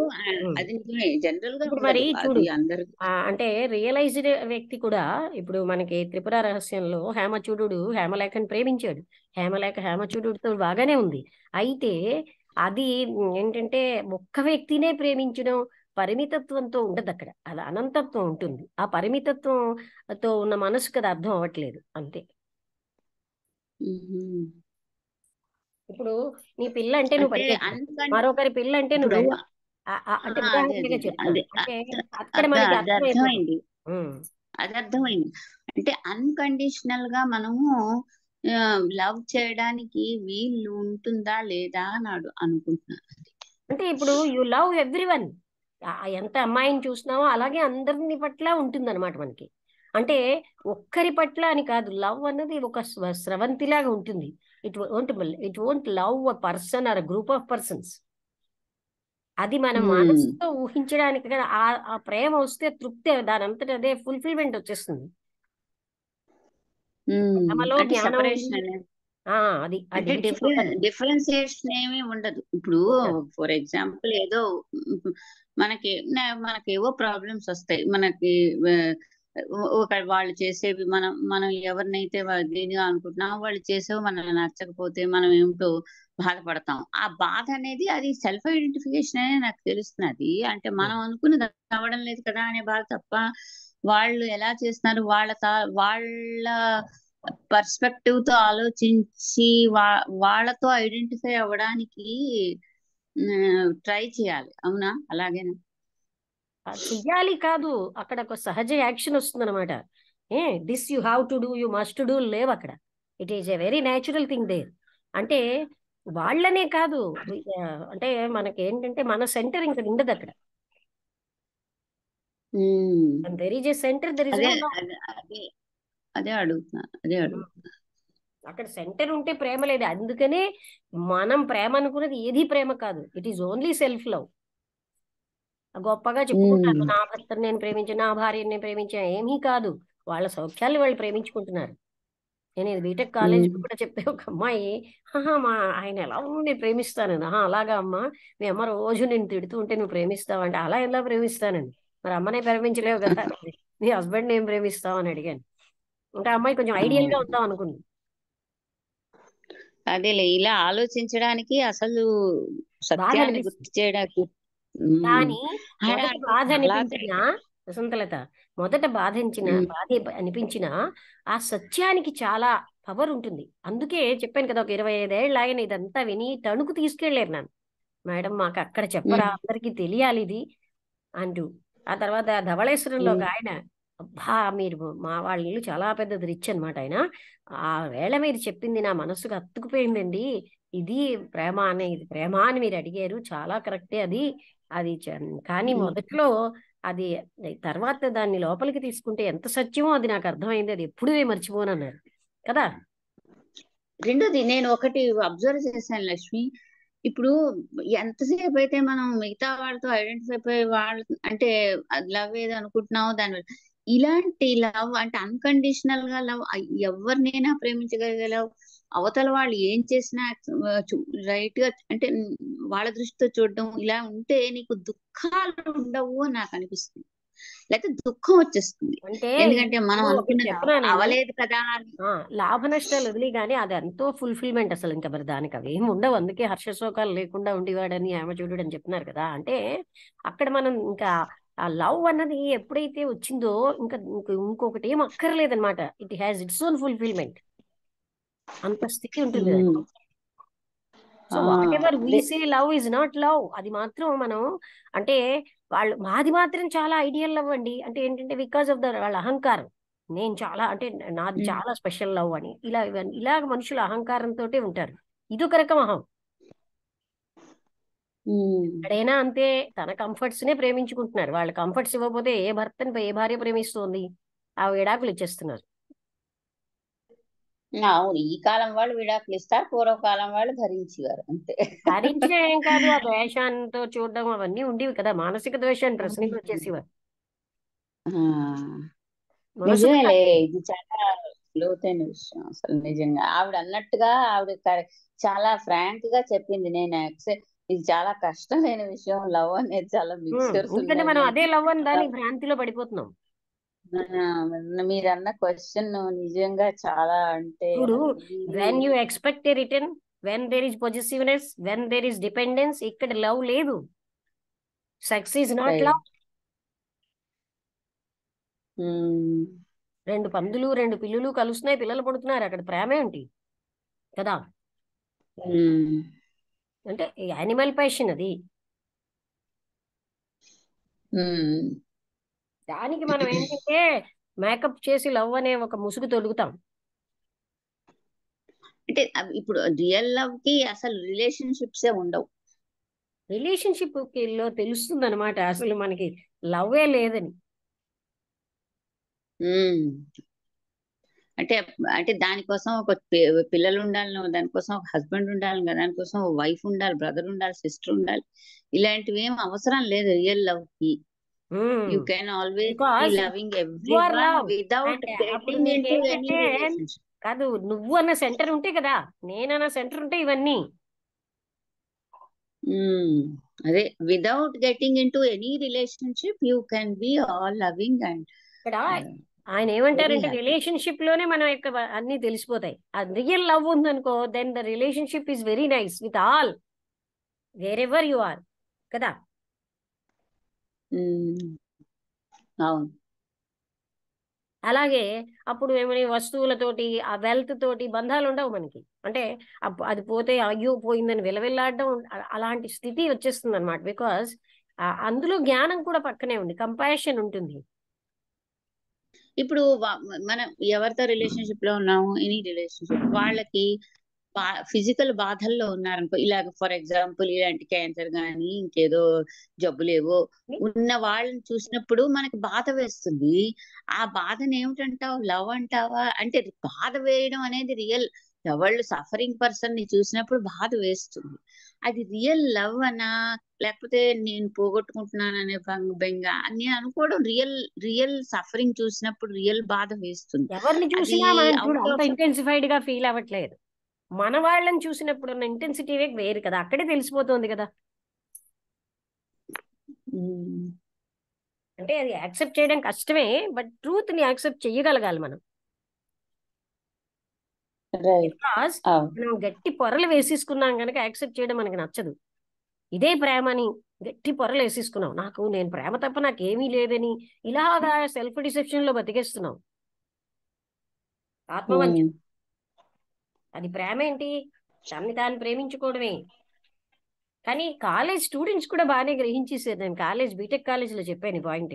అది నిజమే. జనరల్ గా ఇప్పుడు మరి చూడు, అందరు అంటే రియలైజ్డ్ వ్యక్తి కూడా ఇప్పుడు మనకి త్రిపుర రహస్యంలో హేమచూడు హేమలేఖని ప్రేమించాడు. హేమచూడుతో బాగానే ఉంది. అయితే అది ఏంటంటే ఒక్క వ్యక్తినే ప్రేమించడం పరిమితత్వంతో ఉండదు అక్కడ, అది అనంతత్వం ఉంటుంది. ఆ పరిమితత్వంతో ఉన్న మనసుకు అది అర్థం అవ్వట్లేదు అంతే. ఇప్పుడు నీ పిల్ల అంటే నువ్వు పరిగెత్తావు, మరొకరి పిల్ల అంటే నువ్వు వెళ్ళావు. అంటే ఉదాహరణగా చెప్తాను, అంటే అక్కడ మనకి అర్థమైంది. అది అర్థమైంది. అంటే అన్కండిషనల్ గా మనము లవ్ చేయడానికి వీలు ఉంటుందా లేదా అని అనుకుంటున్నాను. అంటే ఇప్పుడు యు లవ్ ఎవ్రీవన్, ఎంత అమ్మాయిని చూసినావో అలాగే అందరిని పట్ల ఉంటుంది అనమాట మనకి. అంటే ఒక్కరి పట్ల అని కాదు, లవ్ అన్నది ఒక స్రవంతిలాగా ఉంటుంది. It won't love a person are group of persons. అది మనం మనసుతో ఊహించడానికి కదా. ఆ ప్రేమ వస్తే తృప్తి, దాని అంతటా అదే ఫుల్ఫిల్మెంట్ వచ్చేస్తుంది. అది డిఫరెన్సియేషన్ ఏమీ ఉండదు. ఇప్పుడు ఫర్ ఎగ్జాంపుల్ ఏదో మనకేవో ప్రాబ్లమ్స్ వస్తాయి. మనకి వాళ్ళు చేసేవి మనం ఎవరినైతే దీనిగా అనుకుంటున్నాం వాళ్ళు చేసేవి మనకు నచ్చకపోతే మనం ఏమిటో బాధపడతాం. ఆ బాధ అనేది అది సెల్ఫ్ ఐడెంటిఫికేషన్ అనే నాకు తెలుస్తున్నది. అంటే మనం అనుకున్నది అవ్వడం లేదు కదా అనే బాధ తప్ప, వాళ్ళు ఎలా చేస్తున్నారు వాళ్ళ పర్స్పెక్టివ్ తో ఆలోచించి వాళ్ళతో ఐడెంటిఫై అవ్వడానికి ట్రై చేయాలి. అవునా? అలాగేనా? చెయ్యాలి కాదు, అక్కడ ఒక సహజ యాక్షన్ వస్తుంది అనమాట. This you have to do, you must do లేవు అక్కడ. It is a very natural thing there. అంటే వాళ్ళనే కాదు, అంటే మనకి ఏంటంటే మన సెంటర్ ఇంకా ఉండదు అక్కడ. There is a centre, there is అదే అడుగుతున్నా. అక్కడ సెంటర్ ఉంటే ప్రేమ లేదు. అందుకనే మనం ప్రేమ అనుకున్నది ఏది ప్రేమ కాదు. It is only self love. గొప్పగా చెప్పుకుంటారు, ఉమ్, నా భర్తను నేను ప్రేమించాను, నా భార్యని నేను ప్రేమించాను. ఏమీ కాదు, వాళ్ళ సౌఖ్యాలు వాళ్ళు ప్రేమించుకుంటున్నారు. నేను ఇది బీటెక్ కాలేజీలో ఉమ్. కూడా చెప్పే ఒక అమ్మాయి, మా ఆయన ఎలా ఉంది నేను ప్రేమిస్తానని. అలాగా అమ్మ, మీ అమ్మ రోజు నేను తిడుతూ ఉంటే నువ్వు ప్రేమిస్తావంటే, అలా ఎలా ప్రేమిస్తానని, మరి అమ్మనే ప్రేమించలేవు కదా, నీ హస్బెండ్ ఏం ప్రేమిస్తావు అని అడిగాను. ఇంకా అమ్మాయి కొంచెం ఐడియల్ గా ఉందాం అనుకుంది. అదేలే, ఇలా ఆలోచించడానికి అసలు బాధ సత్యాన్ని అనిపిస్తుంది. గుర్తు చేయడానికి. ఉమ్. కానీ ఆడ మొదట అది బాధ చాలా అనిపించిన వసంతలత, మొదట ఉమ్, బాధ అనిపించిన ఆ సత్యానికి చాలా పవర్ ఉంటుంది. అందుకే చెప్పాను కదా, ఒక 25 ఏళ్ళు ఆయన ఇదంతా విని తణుకు తీసుకెళ్లారు నన్ను. మేడం మాకు అక్కడ చెప్పరా, ఉమ్, అందరికీ తెలియాలి ఇది అంటూ. ఆ తర్వాత ధవళేశ్వరంలో ఒక ఉమ్, ఆయన, అబ్బా మీరు, మా వాళ్ళ ఇల్లు చాలా పెద్దది, రిచ్ అనమాట ఆయన. ఆ వేళ మీరు చెప్పింది నా మనసుకు అత్తుకుపోయిందండి. ఇది ప్రేమ అనే, ఇది ప్రేమ అని మీరు అడిగారు, చాలా కరెక్టే అది. అది కానీ ఉమ్. మొదట్లో అది, తర్వాత దాన్ని లోపలికి తీసుకుంటే ఎంత సత్యమో అది నాకు అర్థమైంది. అది ఎప్పుడూ మర్చిపోనన్నారు కదా. రెండోది నేను ఒకటి అబ్జర్వ్ చేశాను లక్ష్మి. ఇప్పుడు ఎంతసేపు అయితే మనం మిగతా వాళ్ళతో ఐడెంటిఫై అయిపోయి వాళ్ళు అంటే లవ్ ఏదో అనుకుంటున్నామో దాని ఇలాంటి లవ్ అంటే అన్కండిషనల్ గా లవ్, ఎవరినైనా ప్రేమించగలిగే లవ్, అవతల వాళ్ళు ఏం చేసినా రైట్ గా అంటే వాళ్ళ దృష్టితో చూడడం, ఇలా ఉంటే నీకు దుఃఖాలు ఉండవు అని నాకు అనిపిస్తుంది. లేకపోతే దుఃఖం వచ్చేస్తుంది, అంటే ఎందుకంటే మనం ఇప్పుడు ఒకటి అనుకున్నది చెప్పనా నేను, అవలేదు కదా అని. లాభ నష్టాలు వదిలి కానీ అది ఎంతో ఫుల్ఫిల్మెంట్ అసలు. ఇంకా మరి దానికి అవి ఏమి ఉండవు. అందుకే హర్షశోకాలు లేకుండా ఉండేవాడని ఆమె చూడడు అని చెప్తున్నారు కదా. అంటే అక్కడ మనం ఇంకా ఆ లవ్ అన్నది ఎప్పుడైతే వచ్చిందో, ఇంకొకటి ఏం అక్కర్లేదన్నమాట. It has its own fulfilment. అంత స్థితి ఉంటుంది దానికి. Um, so ah, whatever we అదే. Say love is not love. అది మాత్రం మనం అంటే, వాళ్ళు మాది మాత్రం చాలా ఐడియల్ లవ్ అండి అంటే ఏంటంటే, బికాస్ ఆఫ్ వాళ్ళ అహంకారం. నేను చాలా అంటే నాది ఉమ్, చాలా స్పెషల్ లవ్ అని, ఇలాగ మనుషులు అహంకారంతో ఉంటారు. ఇదొక రకం అహం. ఉమ్. ఎక్కడైనా అంతే, తన కంఫర్ట్స్ నే ప్రేమించుకుంటున్నారు. వాళ్ళ కంఫర్ట్స్ ఇవ్వకపోతే ఏ భర్తని ఏ భార్య ప్రేమిస్తోంది? ఆ విడాకులు ఇచ్చేస్తున్నారు. అవును, ఈ కాలం వాళ్ళు విడాకులు ఇస్తారు, పూర్వకాలం వాళ్ళు భరించేవారు అంతే. భరించడం ఏం కాదు, ఆ ద్వేషాంతో చూడడం అవన్నీ ఉండేవి కదా, మానసిక ద్వేషాన్ని ప్రశ్నించేసేవారు. ఆ, మనసుకు నిజమేలే, ఇది చాలా లోతైన విషయం అసలు. నిజంగా ఆవిడ అన్నట్టుగా ఆవిడ చాలా ఫ్రాంక్ గా చెప్పింది. నేను ఇది చాలా కష్టమైన విషయం, లవ్ అనేది చాలా మిక్చర్స్ ఎందుకంటే మనం ఉన్నవి. అదే లవ్ అని దాని భ్రాంతిలో పడిపోతున్నాం. మీరు అన్న క్వశ్చన్ నిజంగా చాలా అంటే ఇప్పుడు ఇది. When you expect a return, when there is positiveness, when there is dependence, ఇక్కడ లవ్ లేదు. Sex is not love. రెండు పందులు, రెండు పిల్లులు కలుస్తున్నాయి, పిల్లలు పడుతున్నారు, అక్కడ ప్రేమ ఏంటి కదా. అంటే యానిమల్ ప్యాషన్ అది. దానికి మనం ఏంటంటే మేకప్ చేసి లవ్ అనే ఒక ముసుగు తొలుగుతాం. అంటే ఇప్పుడు రియల్ లవ్ కి అసలు రిలేషన్షిప్సే ఉండవు. రిలేషన్షిప్ లో తెలుస్తుంది అనమాట అసలు మనకి లవ్వే లేదని. ఉమ్. అంటే అంటే దానికోసం ఒక పిల్లలు ఉండాలి, దానికోసం ఒక హస్బెండ్ ఉండాలి కదా, దానికోసం ఒక వైఫ్ ఉండాలి, బ్రదర్ ఉండాలి, సిస్టర్ ఉండాలి. ఇలాంటివి ఏం అవసరం లేదు రియల్ లవ్ కి. You can always be because loving you every are one love. Without అంటే అప్పుడు గెటింగ్ నీకు ఇన్ టు ఎనీ ఏంటంటే, రిలేషన్షిప్. కాదు, నువ్వు అన్న సెంటర్ ఉంటే కదా, నేనన్న సెంటర్ ఉంటే ఇవన్నీ. అదే, without getting in to any relationship you can be all loving and ఇక్కడ ఆయన వెరీ ఏమంటారంటే, హ్యాపీ. రిలేషన్షిప్ లోనే మనం యొక్క అన్ని తెలిసిపోతాయి. అది రియల్ లవ్ ఉందనుకో, then the relationship is very nice with all, wherever you are కదా. అవును. అలాగే అప్పుడు ఏమని, వస్తువులతోటి ఆ వెల్త్ తోటి బంధాలు ఉండవు మనకి. అంటే అది పోతే అయ్యో పోయిందని విలవిల్లాడడం, అలాంటి స్థితి వచ్చేస్తుంది అనమాట. బికాస్ అందులో జ్ఞానం కూడా పక్కనే ఉంది, కంపాషన్ ఉంటుంది. ఇప్పుడు మనం ఎవరితో రిలేషన్షిప్ లో ఉన్నాము, ఎనీ రిలేషన్షిప్, వాళ్ళకి ఫిజికల్ బాధల్లో ఉన్నారనుకో, ఇలాగ ఫర్ ఎగ్జాంపుల్ ఇలాంటి క్యాన్సర్ గానీ ఇంకేదో జబ్బులేవో ఉన్న వాళ్ళని చూసినప్పుడు మనకి బాధ వేస్తుంది. ఆ బాధను ఏమిటంటావు, లవ్ అంటావా? అంటే బాధ వేయడం అనేది ఎవళ్ళు సఫరింగ్ పర్సన్ ని చూసినప్పుడు బాధ వేస్తుంది. అది రియల్ లవ్ అనా లేకపోతే నేను పోగొట్టుకుంటున్నాను అనే బెంగ అని అనుకోవడం, రియల్ సఫరింగ్ చూసినప్పుడు రియల్ బాధ వేస్తుంది. ఎవరిని అది చూసినా మనం చూడు అవుట్ అంత ఆఫ్ ఇంటెన్సిఫైడ్ గా ఫీల్ అవ్వట్లేదు. మన వాళ్ళని చూసినప్పుడు ఉన్న ఇంటెన్సిటీ వేరు కదా, అక్కడే తెలిసిపోతుంది కదా. అంటే అది యాక్సెప్ట్ చేయడం కష్టమే, బట్ ట్రూత్ ని యాక్సెప్ట్ చేయగలగాలి మనం. రైట్. బికాస్ మనం గట్టి పొరలు వేసేసుకున్నాం కనుక యాక్సెప్ట్ చేయడం మనకి నచ్చదు. ఇదే ప్రేమని గట్టి పొరలు వేసేసుకున్నాం, నేను ప్రేమ తప్ప నాకేమీ లేదని ఇలాగా సెల్ఫ్ డిసెప్షన్ లో బతికేస్తున్నాం. ఆత్మవంచన అది ప్రేమ ఏంటి? తన్ని తాను ప్రేమించుకోవడమే. కానీ కాలేజ్ స్టూడెంట్స్ కూడా బాగానే గ్రహించేసారు. నేను బీటెక్ కాలేజీలో చెప్పాను పాయింట్.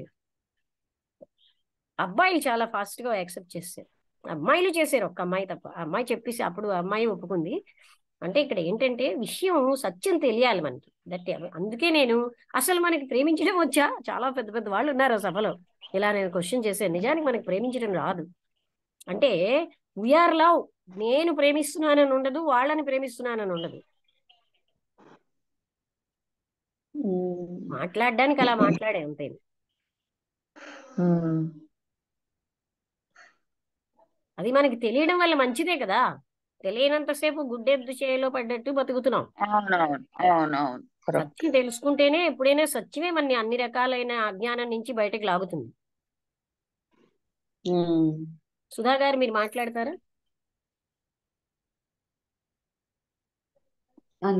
అబ్బాయిలు చాలా ఫాస్ట్ గా యాక్సెప్ట్ చేశారు, అమ్మాయిలు చేశారు, ఒక్క అమ్మాయి తప్ప. అమ్మాయి చెప్పేసి అప్పుడు అమ్మాయి ఒప్పుకుంది. అంటే ఇక్కడ ఏంటంటే విషయం సత్యం తెలియాలి మనకి. అందుకే నేను అసలు మనకి ప్రేమించడం వచ్చా? చాలా పెద్ద పెద్ద వాళ్ళు ఉన్నారు ఆ సభలో. ఇలా నేను క్వశ్చన్ చేశాను, నిజానికి మనకి ప్రేమించడం రాదు. అంటే వీఆర్ లవ్, నేను ప్రేమిస్తున్నానని ఉండదు, వాళ్ళని ప్రేమిస్తున్నానని ఉండదు. మాట్లాడడానికి అలా మాట్లాడే అంతే. అది మనకి తెలియడం వల్ల మంచిదే కదా. తెలియనంతసేపు గుడ్డెద్దు చేలో పడ్డట్టు బతుకుతున్నాం. సత్యం తెలుసుకుంటేనే ఎప్పుడైనా సత్యమే మన అన్ని రకాలైన అజ్ఞానం నుంచి బయటకు లాగుతుంది. సుధా గారు మీరు మాట్లాడతారా?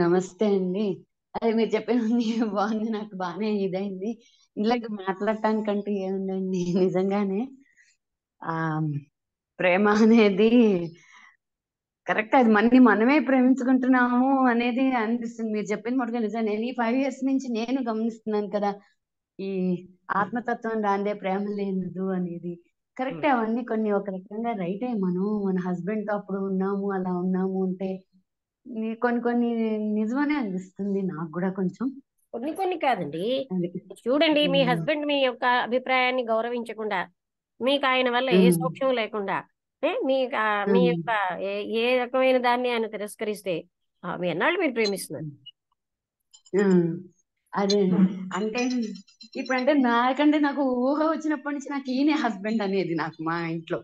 నమస్తే అండి. అది మీరు చెప్పినది బాగుంది, నాకు బాగానే ఇదైంది. ఇలాగ మాట్లాడటానికంటే ఏముందండి, నిజంగానే ఆ ప్రేమ అనేది కరెక్ట్, అది మనమే ప్రేమించుకుంటున్నాము అనేది అనిపిస్తుంది. మీరు చెప్పిన మటుగా నిజం. నేను ఈ 5 years నుంచి నేను గమనిస్తున్నాను కదా, ఈ ఆత్మతత్వం రాందే ప్రేమ లేదు అనేది. కరెక్ట్, అవన్నీ కొన్ని ఒక రకంగా రైటే. మనం మన హస్బెండ్ తో అప్పుడు ఉన్నాము, అలా ఉన్నాము అంటే కొన్ని నిజమనే అనిపిస్తుంది నాకు కూడా కొంచెం. కొన్ని కాదండి. చూడండి, మీ హస్బెండ్ మీ యొక్క అభిప్రాయాన్ని గౌరవించకుండా, మీకు ఆయన వల్ల ఏ సౌఖ్యం లేకుండా, మీ యొక్క ఏ రకమైన దాన్ని ఆయన తిరస్కరిస్తే మీ ఎన్నాళ్ళు మీరు ప్రేమిస్తున్నారు? అదే అంటే ఇప్పుడంటే నాకంటే నాకు ఊహ వచ్చినప్పటి నుంచి నాకు ఈయనే హస్బెండ్ అనేది నాకు మా ఇంట్లో